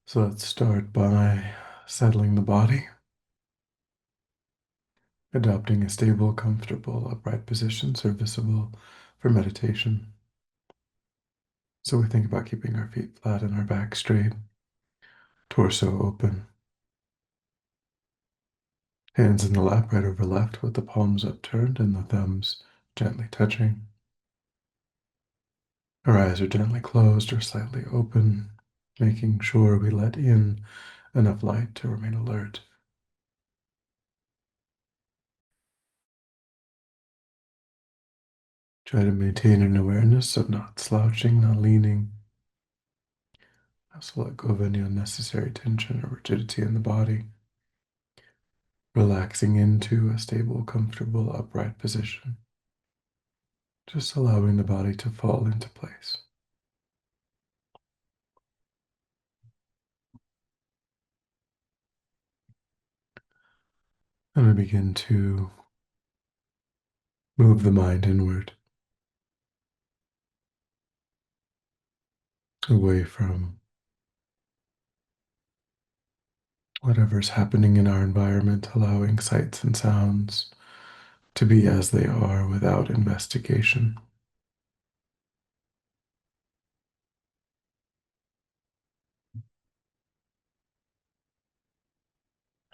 So let's start by settling the body, adopting a stable, comfortable, upright position serviceable for meditation. So we think about keeping our feet flat and our back straight, torso open, hands in the lap right over left with the palms upturned and the thumbs gently touching. Our eyes are gently closed or slightly open, making sure we let in enough light to remain alert. Try to maintain an awareness of not slouching, not leaning. Also let go of any unnecessary tension or rigidity in the body, relaxing into a stable, comfortable, upright position, just allowing the body to fall into place. And we begin to move the mind inward, away from whatever's happening in our environment, allowing sights and sounds to be as they are without investigation.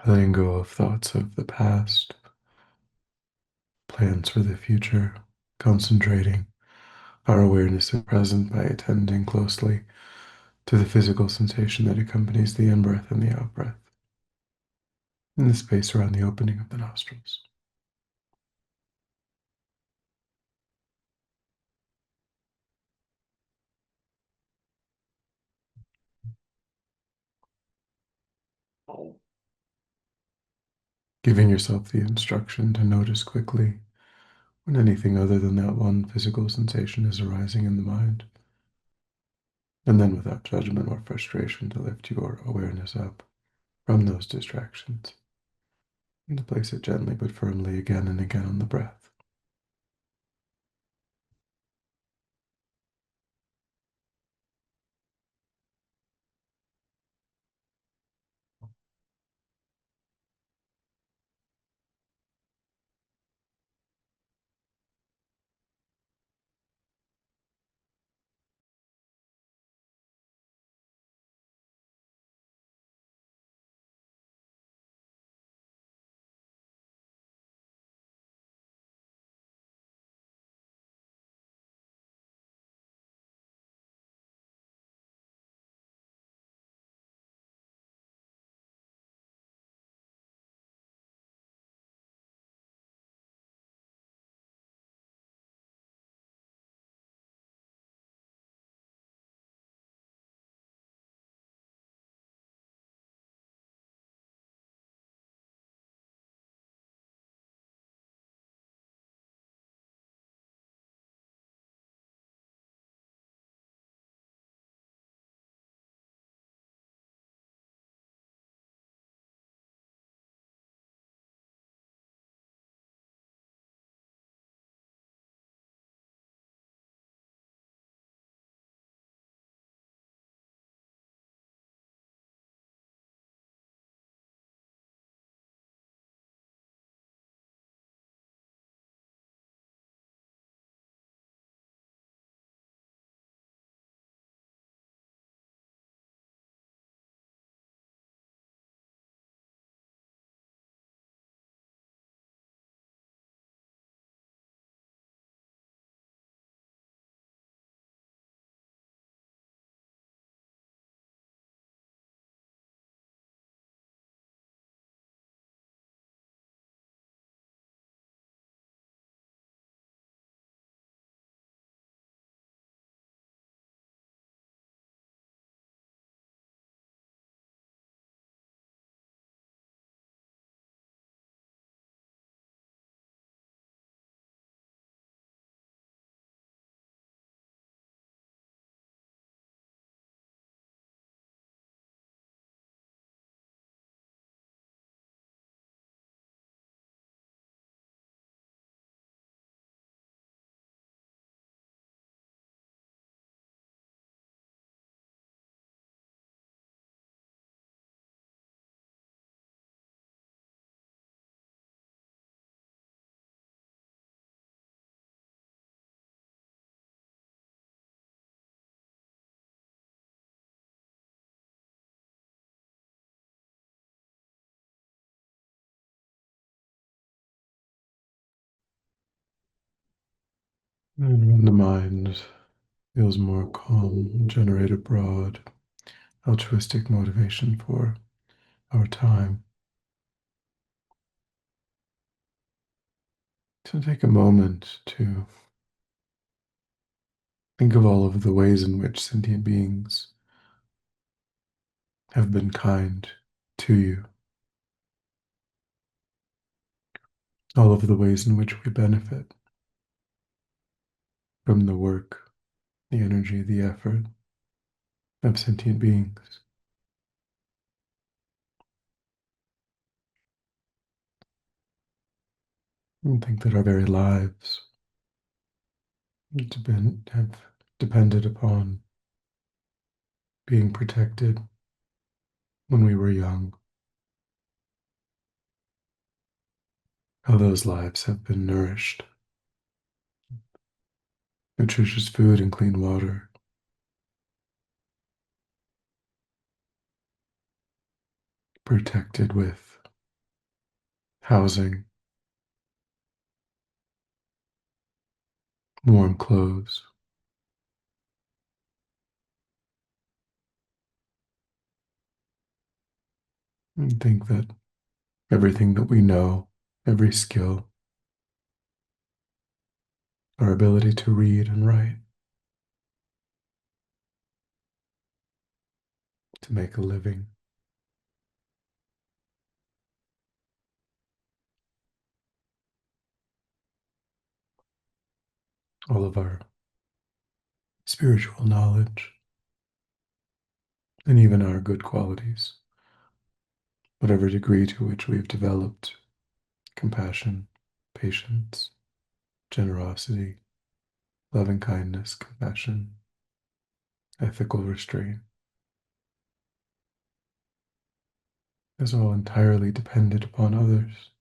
Letting go of thoughts of the past, plans for the future, concentrating our awareness is present by attending closely to the physical sensation that accompanies the in-breath and the out-breath in the space around the opening of the nostrils. Giving yourself the instruction to notice quickly when anything other than that one physical sensation is arising in the mind, and then without judgment or frustration to lift your awareness up from those distractions and to place it gently but firmly again and again on the breath. And when the mind feels more calm, generate a broad, altruistic motivation for our time. So take a moment to think of all of the ways in which sentient beings have been kind to you, all of the ways in which we benefit from the work, the energy, the effort of sentient beings. And think that our very lives have depended upon being protected when we were young, how those lives have been nourished, nutritious food and clean water, protected with housing, warm clothes, and think that everything that we know, every skill, our ability to read and write, to make a living, all of our spiritual knowledge, and even our good qualities, whatever degree to which we've developed compassion, patience, generosity, loving kindness, compassion, ethical restraint, is all entirely dependent upon others.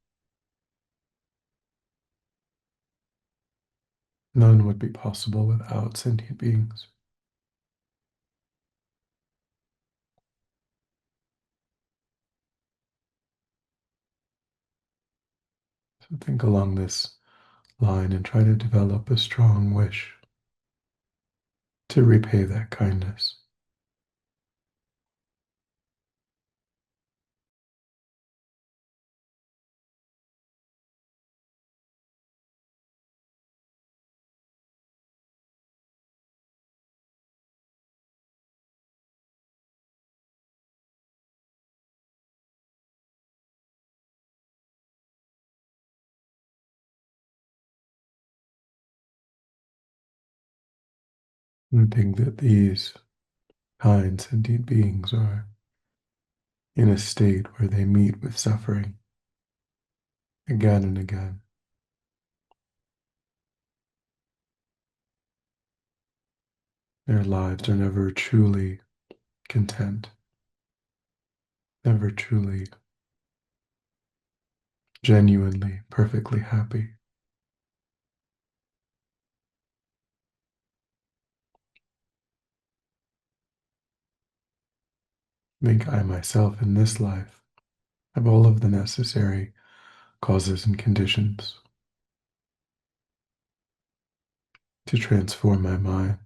None would be possible without sentient beings. So think along this line and try to develop a strong wish to repay that kindness. And think that these kind sentient beings are in a state where they meet with suffering again and again. Their lives are never truly content, never truly, genuinely, perfectly happy. Think I myself in this life have all of the necessary causes and conditions to transform my mind,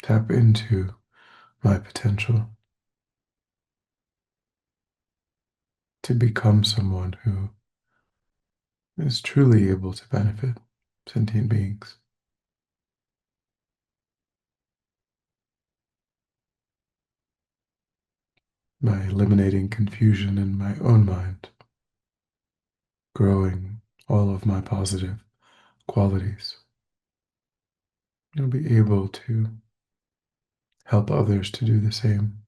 tap into my potential, to become someone who is truly able to benefit sentient beings. By eliminating confusion in my own mind, growing all of my positive qualities, I'll be able to help others to do the same.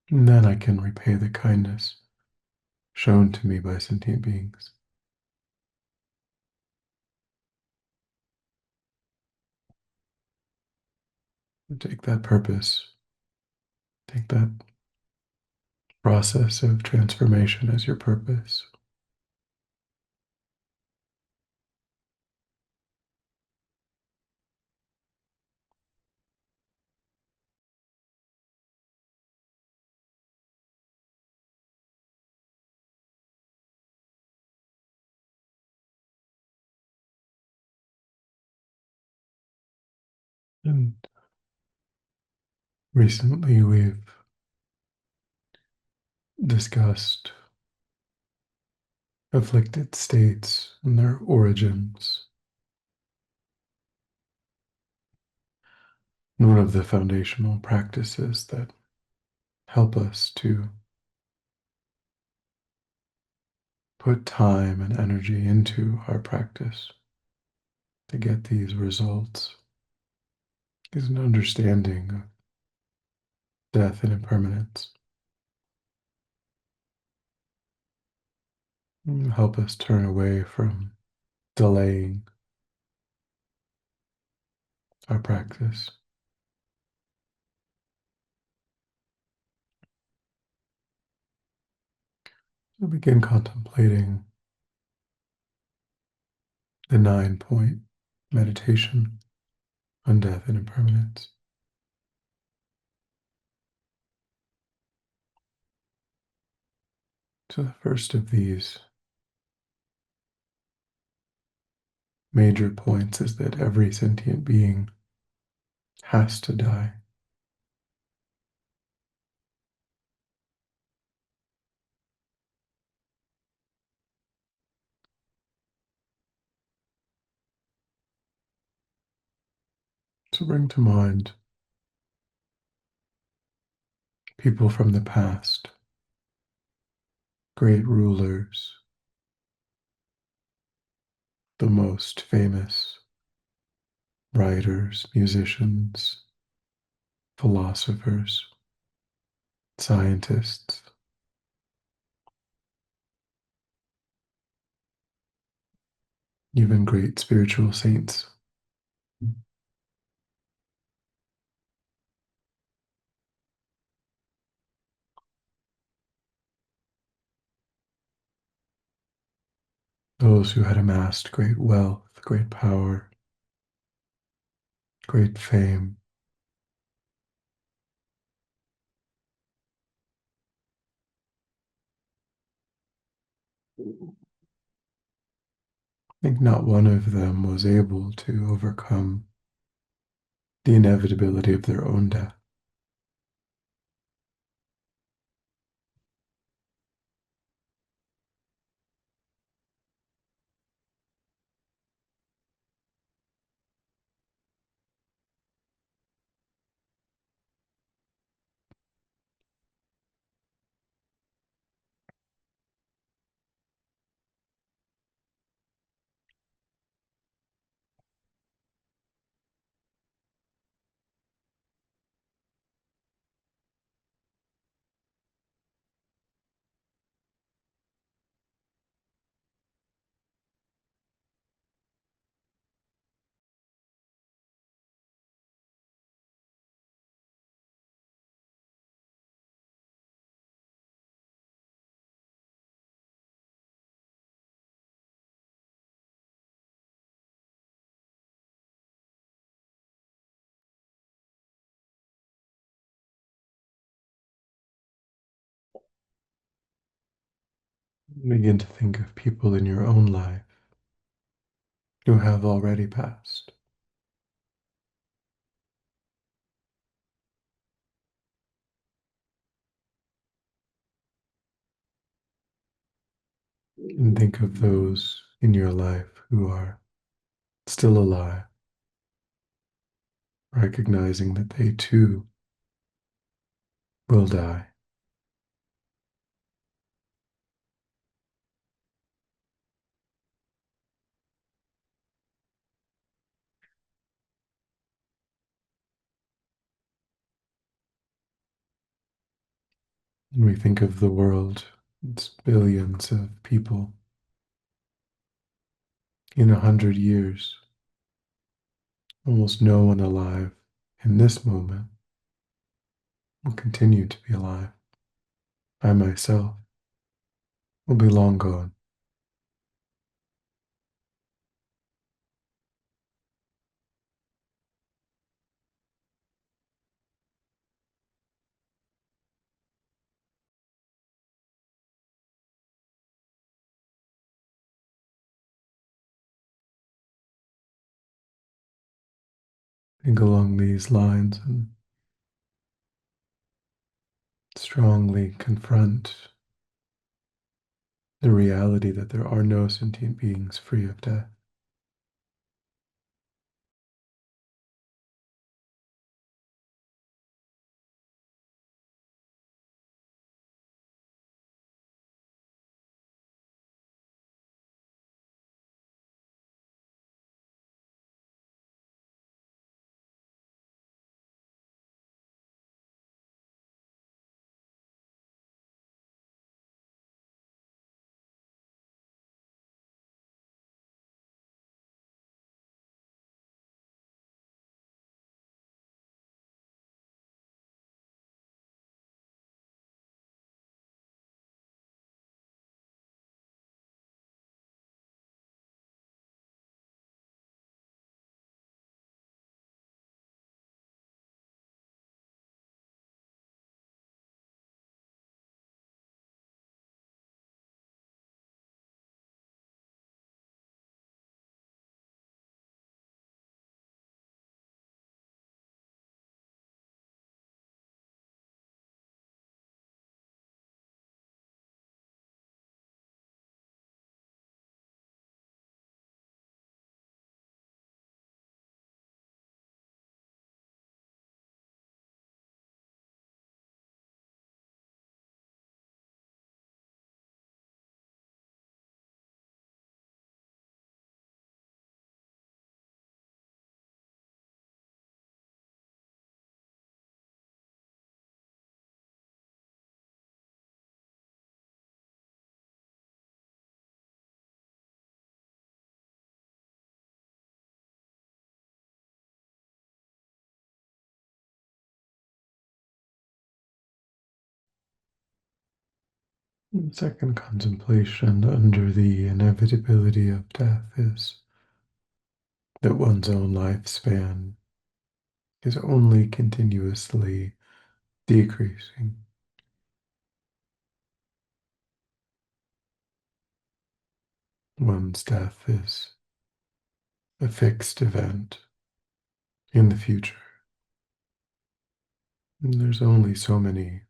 And then I can repay the kindness shown to me by sentient beings. Take that purpose, take that process of transformation as your purpose. And recently we've discussed afflicted states and their origins. And one of the foundational practices that help us to put time and energy into our practice to get these results is an understanding of death and impermanence. And help us turn away from delaying our practice. So begin contemplating the 9-point meditation on death and impermanence. So the first of these major points is that every sentient being has to die. So bring to mind people from the past, great rulers, the most famous writers, musicians, philosophers, scientists, even great spiritual saints. Those who had amassed great wealth, great power, great fame. I think not one of them was able to overcome the inevitability of their own death. Begin to think of people in your own life who have already passed. And think of those in your life who are still alive, recognizing that they too will die. And we think of the world, it's billions of people. In 100 years, almost no one alive in this moment will continue to be alive. I myself will be long gone. think along these lines and strongly confront the reality that there are no sentient beings free of death. The second contemplation under the inevitability of death is that one's own lifespan is only continuously decreasing. One's death is a fixed event in the future. And there's only so many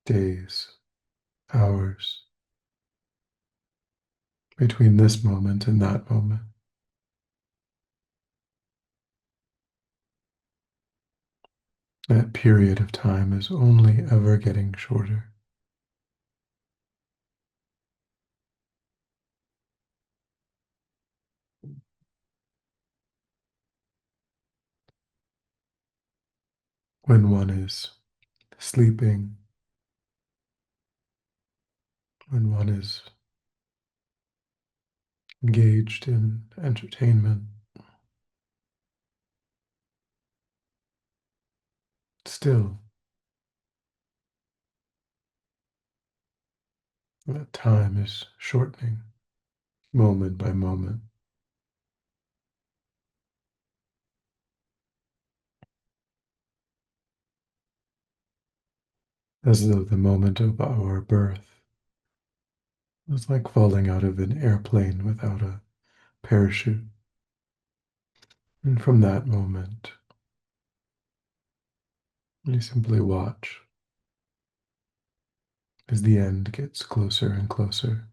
days, hours between this moment and that moment. That period of time is only ever getting shorter. When one is sleeping, when one is engaged in entertainment, still, that time is shortening moment by moment, as though the moment of our birth was like falling out of an airplane without a parachute. And from that moment, we simply watch as the end gets closer and closer.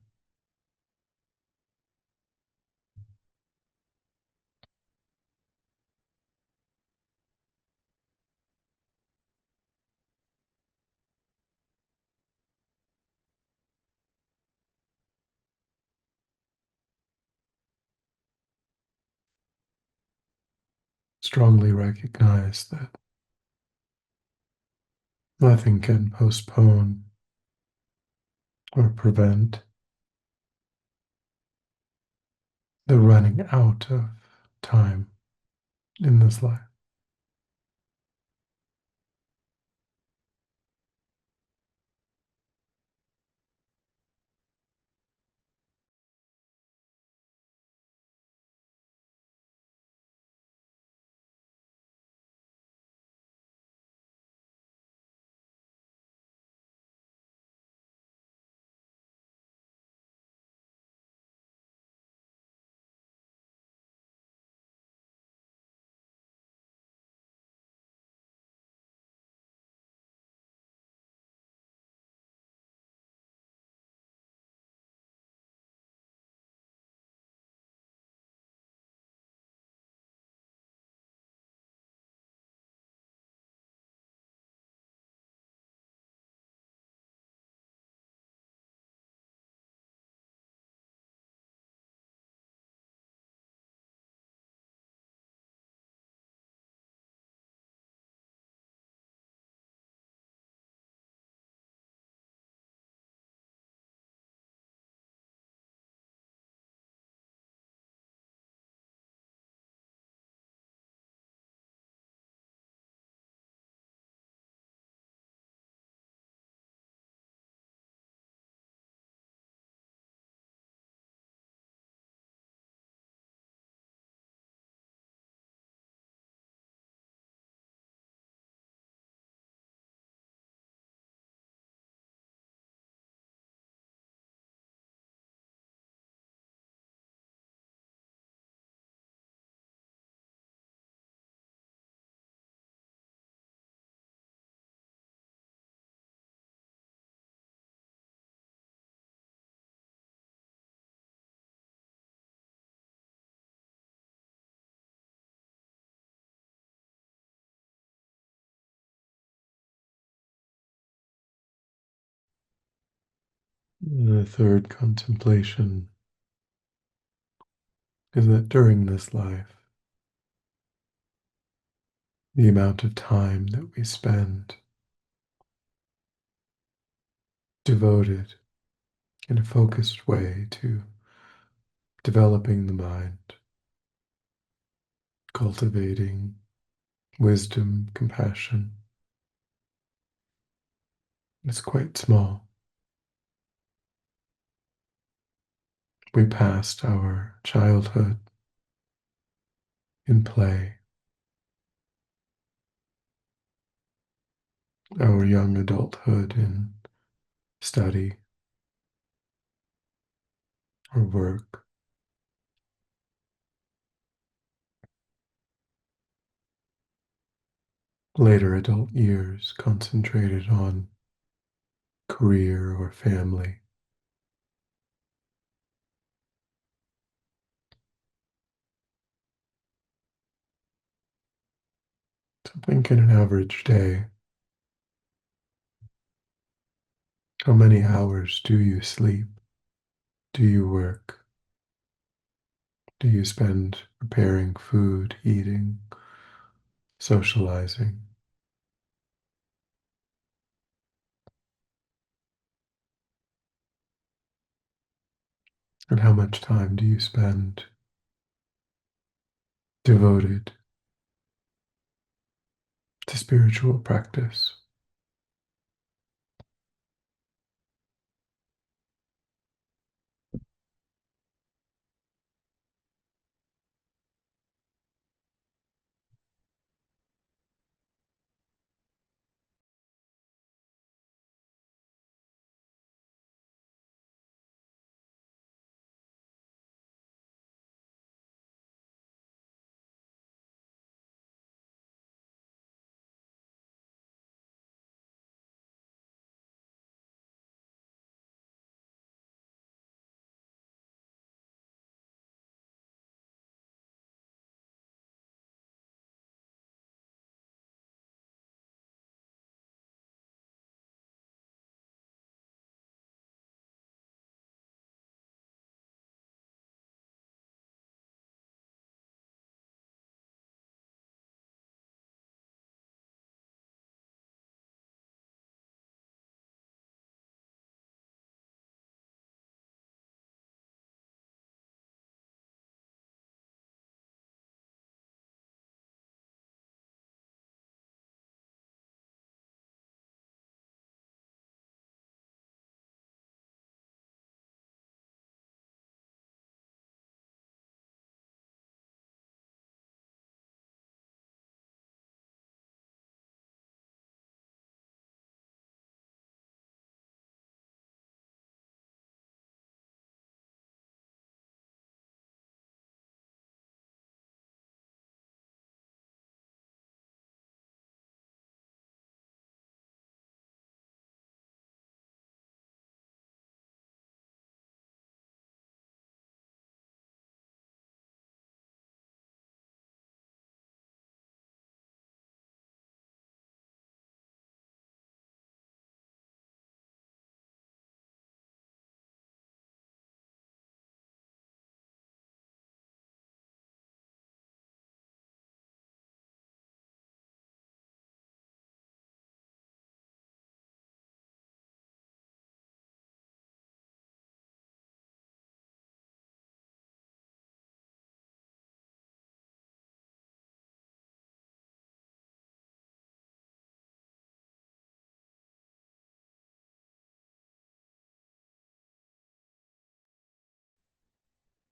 Strongly recognize that nothing can postpone or prevent the running out of time in this life. The third contemplation is that during this life, the amount of time that we spend devoted in a focused way to developing the mind, cultivating wisdom, compassion, is quite small. We passed our childhood in play, our young adulthood in study or work, later adult years concentrated on career or family. So think in an average day, how many hours do you sleep? Do you work? Do you spend preparing food, eating, socializing? And how much time do you spend devoted to spiritual practice?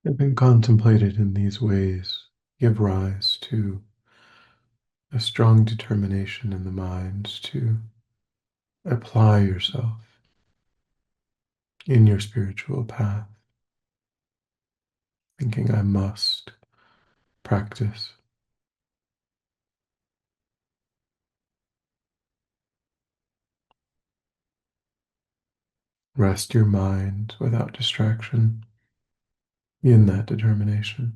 Have been contemplated in these ways give rise to a strong determination in the mind to apply yourself in your spiritual path, thinking I must practice. Rest your mind without distraction in that determination.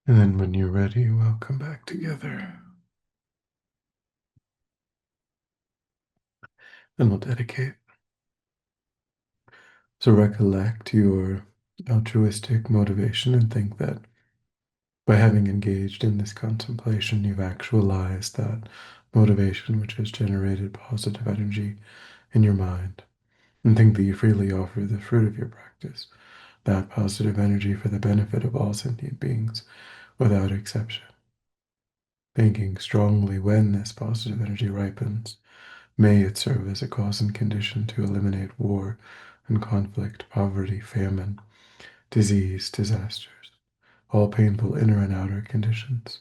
And then when you're ready, we'll come back together. And we'll dedicate. So recollect your altruistic motivation and think that by having engaged in this contemplation, you've actualized that motivation which has generated positive energy in your mind. And think that you freely offer the fruit of your practice, that positive energy for the benefit of all sentient beings without exception. Thinking strongly when this positive energy ripens, may it serve as a cause and condition to eliminate war and conflict, poverty, famine, disease, disasters, all painful inner and outer conditions.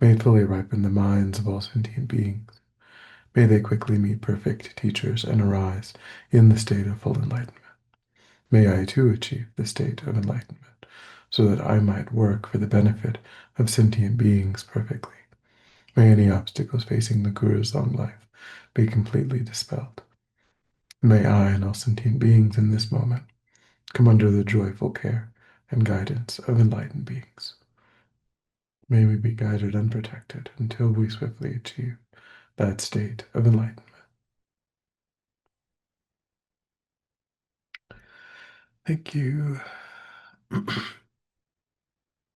May it fully ripen the minds of all sentient beings. May they quickly meet perfect teachers and arise in the state of full enlightenment. May I too achieve the state of enlightenment, so that I might work for the benefit of sentient beings perfectly. May any obstacles facing the Guru's long life be completely dispelled. May I and all sentient beings in this moment come under the joyful care and guidance of enlightened beings. May we be guided and protected until we swiftly achieve that state of enlightenment. Thank you.